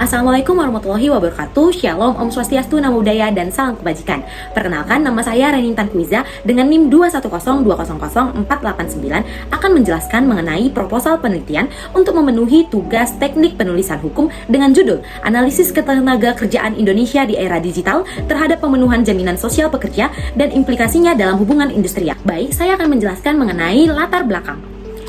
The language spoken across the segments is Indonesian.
Assalamualaikum warahmatullahi wabarakatuh. Shalom, Om Swastiastu, Namo Buddhaya, dan salam kebajikan. Perkenalkan, nama saya Renintan Kuiza dengan NIM 210200489 akan menjelaskan mengenai proposal penelitian untuk memenuhi tugas teknik penulisan hukum dengan judul Analisis Ketenaga Kerjaan Indonesia di Era Digital terhadap pemenuhan jaminan sosial pekerja dan implikasinya dalam hubungan industrial. Baik, saya akan menjelaskan mengenai latar belakang.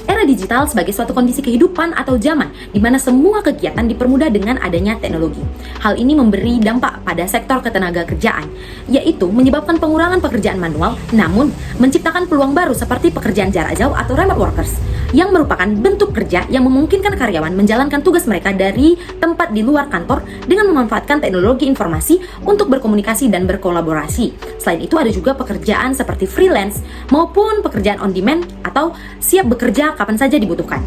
Era digital sebagai suatu kondisi kehidupan atau zaman di mana semua kegiatan dipermudah dengan adanya teknologi. Hal ini memberi dampak pada sektor ketenaga kerjaan, yaitu menyebabkan pengurangan pekerjaan manual, namun menciptakan peluang baru seperti pekerjaan jarak jauh atau remote workers, yang merupakan bentuk kerja yang memungkinkan karyawan menjalankan tugas mereka dari tempat di luar kantor dengan memanfaatkan teknologi informasi untuk berkomunikasi dan berkolaborasi. Selain itu ada juga pekerjaan seperti freelance maupun pekerjaan on demand atau siap bekerja kapan saja dibutuhkan.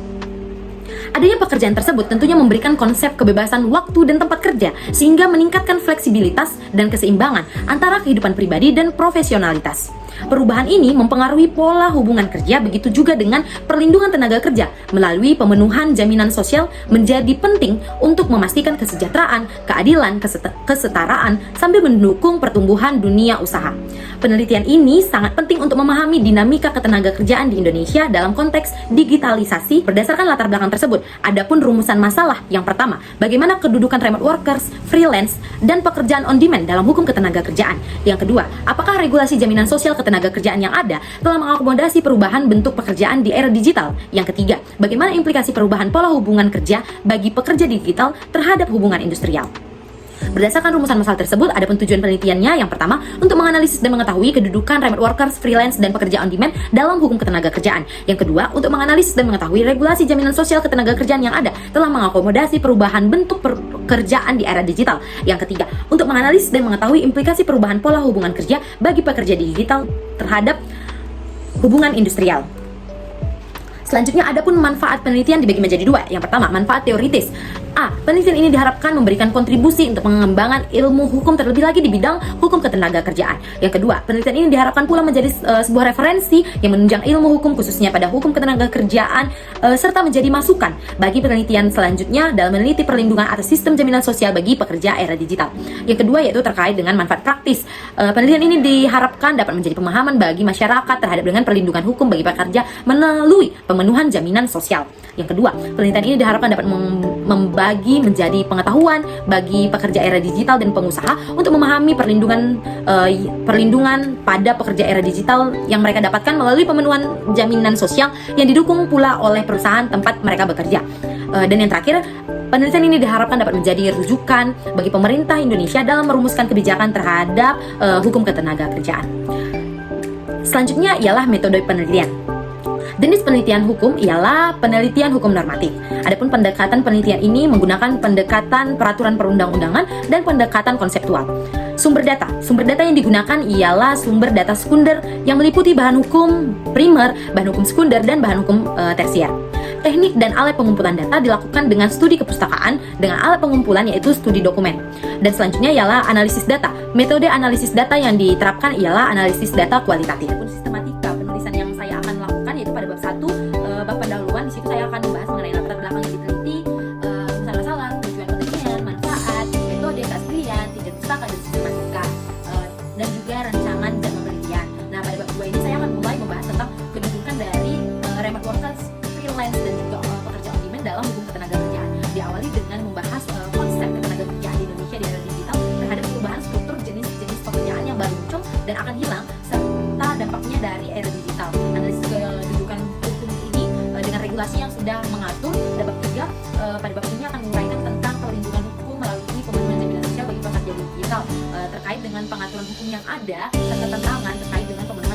Adanya pekerjaan tersebut tentunya memberikan konsep kebebasan waktu dan tempat kerja sehingga meningkatkan fleksibilitas dan keseimbangan antara kehidupan pribadi dan profesionalitas. Perubahan ini mempengaruhi pola hubungan kerja, begitu juga dengan perlindungan tenaga kerja melalui pemenuhan jaminan sosial menjadi penting untuk memastikan kesejahteraan, keadilan, kesetaraan sambil mendukung pertumbuhan dunia usaha. Penelitian ini sangat penting untuk memahami dinamika ketenaga kerjaan di Indonesia dalam konteks digitalisasi. Berdasarkan latar belakang tersebut, adapun rumusan masalah yang pertama, bagaimana kedudukan remote workers, freelance, dan pekerjaan on demand dalam hukum ketenaga kerjaan. Yang kedua, apakah regulasi jaminan sosial ketenaga kerjaan yang ada telah mengakomodasi perubahan bentuk pekerjaan di era digital? Yang ketiga, bagaimana implikasi perubahan pola hubungan kerja bagi pekerja digital terhadap hubungan industrial? Berdasarkan rumusan masalah tersebut, adapun tujuan penelitiannya yang pertama, untuk menganalisis dan mengetahui kedudukan remote workers, freelance, dan pekerja on demand dalam hukum ketenaga kerjaan. Yang kedua, untuk menganalisis dan mengetahui regulasi jaminan sosial ketenaga kerjaan yang ada telah mengakomodasi perubahan bentuk pekerjaan di era digital. Yang ketiga, untuk menganalisis dan mengetahui implikasi perubahan pola hubungan kerja bagi pekerja digital terhadap hubungan industrial. Selanjutnya, adapun manfaat penelitian dibagi menjadi dua. Yang pertama, manfaat teoritis. A. Penelitian ini diharapkan memberikan kontribusi untuk pengembangan ilmu hukum terlebih lagi di bidang hukum ketenaga kerjaan. Yang kedua, penelitian ini diharapkan pula menjadi sebuah referensi yang menunjang ilmu hukum khususnya pada hukum ketenaga kerjaan serta menjadi masukan bagi penelitian selanjutnya dalam meneliti perlindungan atas sistem jaminan sosial bagi pekerja era digital. Yang kedua yaitu terkait dengan manfaat praktis. Penelitian ini diharapkan dapat menjadi pemahaman bagi masyarakat terhadap dengan perlindungan hukum bagi pekerja melalui pemenuhan jaminan sosial. Yang kedua, penelitian ini diharapkan dapat membagi menjadi pengetahuan bagi pekerja era digital dan pengusaha untuk memahami perlindungan pada pekerja era digital yang mereka dapatkan melalui pemenuhan jaminan sosial yang didukung pula oleh perusahaan tempat mereka bekerja. Dan yang terakhir, penelitian ini diharapkan dapat menjadi rujukan bagi pemerintah Indonesia dalam merumuskan kebijakan terhadap hukum ketenaga kerjaan. Selanjutnya ialah metode penelitian. Jenis penelitian hukum ialah penelitian hukum normatif. Adapun pendekatan penelitian ini menggunakan pendekatan peraturan perundang-undangan dan pendekatan konseptual. Sumber data yang digunakan ialah sumber data sekunder yang meliputi bahan hukum primer, bahan hukum sekunder, dan bahan hukum tersier. Teknik dan alat pengumpulan data dilakukan dengan studi kepustakaan dengan alat pengumpulan yaitu studi dokumen. Dan selanjutnya ialah analisis data. Metode analisis data yang diterapkan ialah analisis data kualitatif. Sistematika penulisan yang saya akan lakukan yaitu pada bab 1, bab pendahuluan. Di situ saya akan membahas mengenai latar belakang yang diteliti, masalah-masalah, tujuan penelitian, manfaat, metode, keaslian, tinjauan pustaka dan sistematika, dan juga rancangan dan penelitian. Nah, pada bab 2 ini saya akan mulai membahas tentang kedudukan dari remote workers, freelance, dan juga pekerja on demand dalam hukum ketenaga kerjaan. Diawali dengan membahas konsep ketenaga kerjaan di Indonesia di era digital terhadap perubahan struktur jenis-jenis pekerjaan yang baru muncul dan akan hilang serta dampaknya dari era digital. Analisis kedudukan hukum ini dengan regulasi yang sudah mengatur. Dan bab 3, pada bab ini akan menguraikan tentang perlindungan hukum melalui pemenuhan jaminan sosial bagi pekerja digital terkait dengan pengaturan hukum yang ada serta tantangan terkait dengan pemenuhan